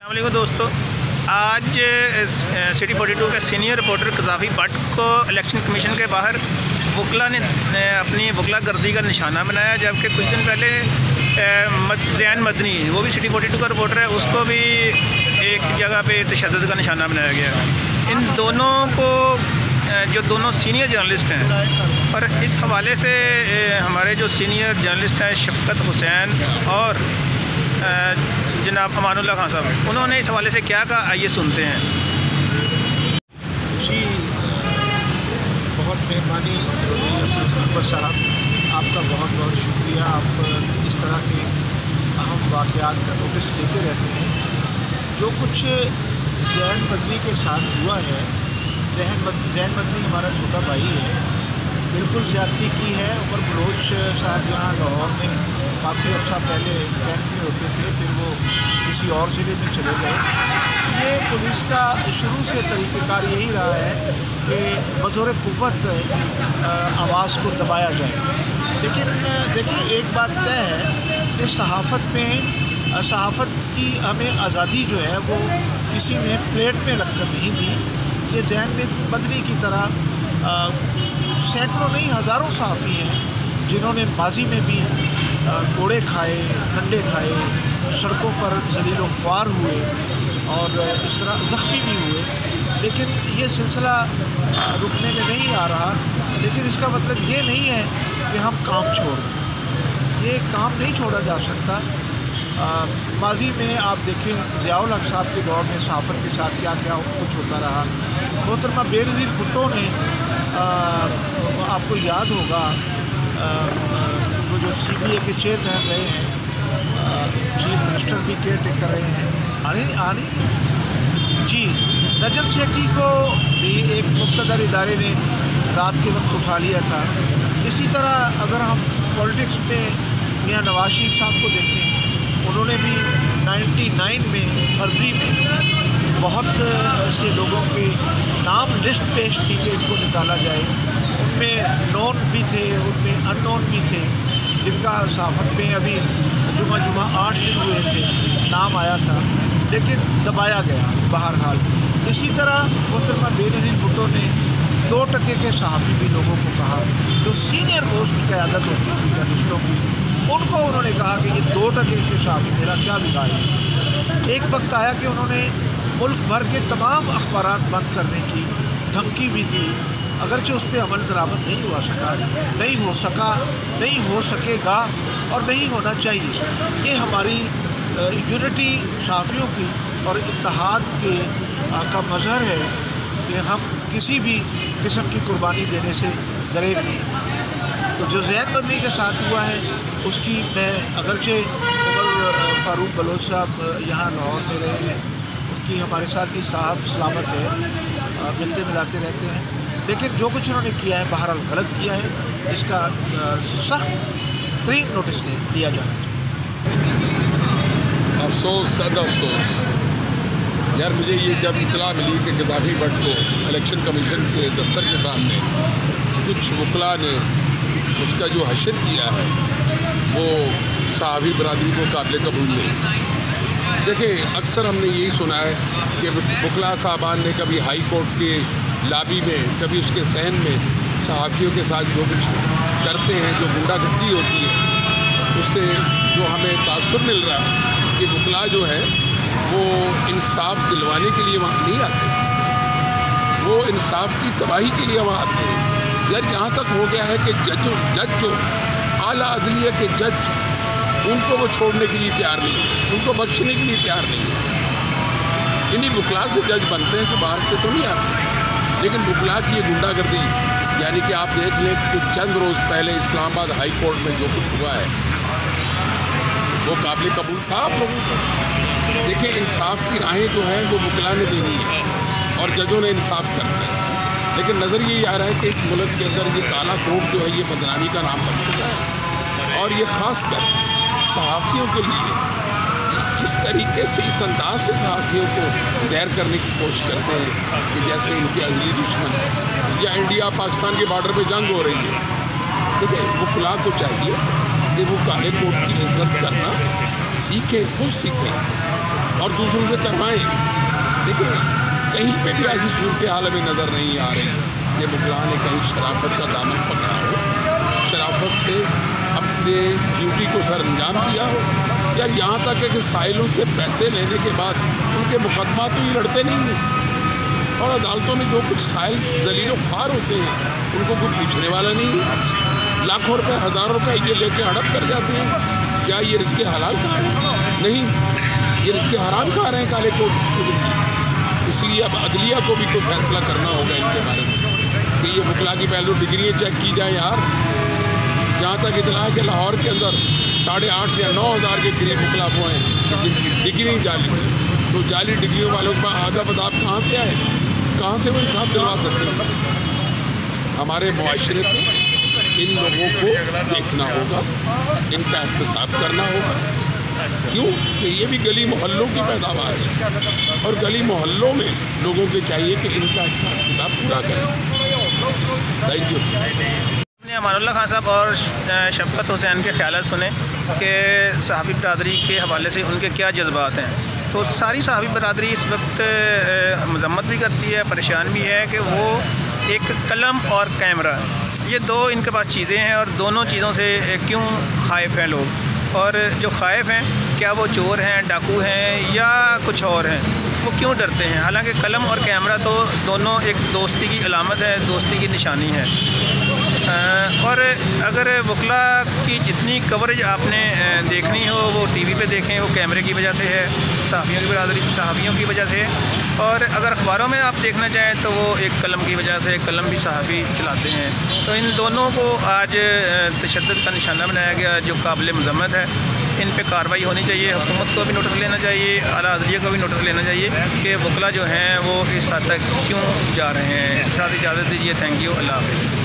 अस्सलाम दोस्तों, आज सिटी 42 के सीनियर रिपोर्टर कज़ाफ़ी भट्ट को इलेक्शन कमीशन के बाहर वकला ने अपनी वकला गर्दी का निशाना बनाया। जबकि कुछ दिन पहले ज़ैन मदनी, वो भी सिटी 42 का रिपोर्टर है, उसको भी एक जगह पे तशद्दुद का निशाना बनाया गया। इन दोनों को, जो दोनों सीनियर जर्नलिस्ट हैं, और इस हवाले से हमारे जो सीनियर जर्नलिस्ट हैं शफ़क़त हुसैन और जनाब अमानुल्लाह खान साहब, उन्होंने इस हवाले से क्या कहा, आइए सुनते हैं। जी, बहुत मेहरबानी अकबर साहब, आपका बहुत बहुत शुक्रिया। आप इस तरह के अहम वाक़यात का नोटिस लेते रहते हैं। जो कुछ ज़ैन मदनी के साथ हुआ है, ज़ैन मदनी हमारा छोटा भाई है, बिल्कुल ज़्यादती की है। उमर बलोच साहब यहाँ लाहौर में काफ़ी अर्सा पहले कैंप में होते थे, फिर वो किसी और ज़िले में चले गए। ये पुलिस का शुरू से तरीक़ेकार यही रहा है कि बज़ोर क़ुव्वत आवाज़ को दबाया जाए। लेकिन देखिए, एक बात तय है कि सहाफ़त की हमें आज़ादी जो है वो किसी ने प्लेट में रख कर नहीं दी। ये ज़ैन मदनी की तरह सैकड़ों नहीं हज़ारों सहाफ़ी हैं जिन्होंने माजी में भी कोड़े खाए, डंडे खाए, सड़कों पर ज़लील व ख्वार हुए और इस तरह ज़ख्मी भी हुए। लेकिन ये सिलसिला रुकने में नहीं आ रहा। लेकिन इसका मतलब ये नहीं है कि हम काम छोड़ दें। ये काम नहीं छोड़ा जा सकता। माजी में आप देखें, ज़ियाउल हक़ साहब के दौर में सहाफ़त के साथ क्या क्या कुछ होता रहा। मोहतरमा बेनज़ीर भुट्टो ने, आपको याद होगा, वो जो CBI के चेयरमैन रहे हैं, चीफ मिनिस्टर भी केयर टेकर रहे हैं, आ रही जी, नजम सेठी को भी एक मुक़्तदर इदारे ने रात के वक्त उठा लिया था। इसी तरह अगर हम पॉलिटिक्स में मियां नवाज शरीफ साहब को देखें, उन्होंने भी 99 में फरवरी में बहुत से लोगों के नाम लिस्ट पेश की कि इनको निकाला जाए। उनमें नॉन भी थे, उनमें अननोन भी थे, जिनका सहाफ़त में अभी जुमा 8 दिन हुए थे, नाम आया था, लेकिन दबाया गया बहरहाल। इसी तरह मोहतरमा बेनज़ीर भुट्टो ने 2% के सहाफ़ी भी लोगों को कहा, जो सीनियर मोस्ट क़यादत होती थी जर्नलिस्टों की, उनको उन्होंने कहा कि ये 2% के सहाफ़ी मेरा क्या बिगाड़े। एक वक्त आया कि उन्होंने मुल्क भर के तमाम अखबारात बंद करने की धमकी भी दी, अगरचे उस पर अमल दरामद नहीं हो सकेगा और नहीं होना चाहिए। ये हमारी यूनिटी सहाफ़ियों की और इत्तेहाद के का मज़हर है कि हम किसी भी किस्म की कुर्बानी देने से दरेग नहीं। तो जो ज़ैन मदनी के साथ हुआ है, उसकी मैं, अगरचे उमर फ़ारूक बलोच साहब यहाँ लाहौर में रहे हैं, उनकी हमारे साथ भी साहब सलामत है, मिलते मिलाते रहते हैं, लेकिन जो कुछ उन्होंने किया है बहरहाल गलत किया है। इसका सख्त तरीन नोटिस लिया जाना चाहिए। अफसोस, सद अफसोस यार, मुझे ये जब इतला मिली कि कज़ाफ़ी भट्ट को इलेक्शन कमीशन के दफ्तर के सामने कुछ वकला ने उसका जो हशर किया है वो सहाफ़ी बरादरी को काबिल कबूल नहीं। देखिए, अक्सर हमने यही सुना है कि वकला साहबान ने कभी हाई कोर्ट के लाबी में, कभी उसके सहन में सहाफ़ियों के साथ जो कुछ करते हैं, जो गुंडागर्दी होती है, उससे जो हमें तासुर मिल रहा है कि वकला जो है वो इंसाफ दिलवाने के लिए वहाँ नहीं आते, वो इंसाफ की तबाही के लिए वहाँ आते हैं। यार, यहाँ तक हो गया है कि जज जो आला अदलिया के जज, उनको वो छोड़ने के लिए तैयार नहीं है, उनको बख्शने के लिए तैयार नहीं है। इन्हीं वकला से जज बनते हैं कि बाहर से तो नहीं आते। लेकिन वकला की ये गुंडागर्दी, यानी कि आप देख लें कि चंद रोज़ पहले इस्लामाबाद हाई कोर्ट में जो कुछ हुआ है वो काबिल कबूल था आप लोगों को। देखिए, इंसाफ की राहें जो हैं वो वकला ने देनी है और जजों ने इंसाफ करना है। लेकिन नज़र यही आ रहा है कि इस मुल्क के अंदर ये काला कोर्ट जो है ये बदनामी का नाम बन चुका है, और ये ख़ासकर सहाफ़ियों के लिए इस तरीके से, इस अंदाज से सहाफ़ियों को ज़हर करने की कोशिश करते हैं कि जैसे इनके अज़ली दुश्मन है, या इंडिया पाकिस्तान के बॉर्डर पर जंग हो रही है। देखिए, वकला को चाहिए कि वो काले कोर्ट की इज्जत करना सीखें, खुद सीखें। और दूसरों से करवाएं। देखिए कहीं पे भी ऐसी सूरत हाल हमें नज़र नहीं आ रही कि वकला ने कहीं शराफत का दामन पकड़ा हो, शराफत से अपने ड्यूटी को सर अंजाम दिया हो। यार यहाँ तक है कि साइलों से पैसे लेने के बाद उनके मुकदमा तो ये लड़ते नहीं हैं, और अदालतों में जो कुछ साइल जलीलो ख्वार होते हैं उनको कोई पूछने वाला नहीं है। लाखों रुपए हज़ारों रुपए ये लेके हड़प कर जाते हैं। क्या ये रिज़्क़े हलाल कहाँ है? नहीं, ये रिज़्क़े हराम कहाँ रहे हैं काले कोट। इसलिए अब अदलिया को भी कोई फैसला करना होगा इनके बारे में कि ये वकला की पहले डिग्रियाँ चेक की जाए। यार जहाँ तक इतना है कि लाहौर के अंदर 8,500 या 9,000 के करीब वकला वो हैं जिनकी डिग्री जाली है। तो जाली डिग्रियों वालों का आदब अदाब कहाँ से आए? कहाँ से वो इंसाफ दिलवा सकते हैं? हमारे मुआशरे को इन लोगों को देखना होगा, इनका एहतसाब करना होगा। क्यों कि ये भी गली मोहल्लों की पैदावार है, और गली मोहल्लों में लोगों को चाहिए कि इनका हिसाब किताब पूरा करें। Thank you. अपने अमानुल्लाह खान साहब और शफकत हुसैन के ख्याल सुने कि सहाबी बरादरी के हवाले से उनके क्या जज्बात हैं। तो सारी सहाबी बरादरी इस वक्त मजम्मत भी करती है, परेशान भी है कि वो एक कलम और कैमरा, ये दो इनके पास चीज़ें हैं, और दोनों चीज़ों से क्यों खाइफ हैं लोग। और जो खाइफ हैं, क्या वो चोर हैं, डाकू हैं, या कुछ और हैं, वो क्यों डरते हैं? हालांकि कलम और कैमरा तो दोनों एक दोस्ती की अलामत है, दोस्ती की निशानी है। और अगर वकला की जितनी कवरेज आपने देखनी हो वो टीवी पे देखें, वो कैमरे की वजह से है, सहाफ़ियों की बरादरी सहाफ़ियों की वजह से है। और अगर अखबारों में आप देखना चाहें तो वो एक कलम की वजह से, कलम भी सहाफ़ी चलाते हैं। तो इन दोनों को आज तशद्दुद का निशाना बनाया गया, जो काबिल मज़म्मत है। इन पे कार्रवाई होनी चाहिए, हुकूमत को भी नोटिस लेना चाहिए, आला अदलिया को भी नोटिस लेना चाहिए कि वकला जो हैं वो इस हद तक क्यों जा रहे हैं। इसके साथ इजाज़त दीजिए। Thank you. अल्लाह हाफ़िज़।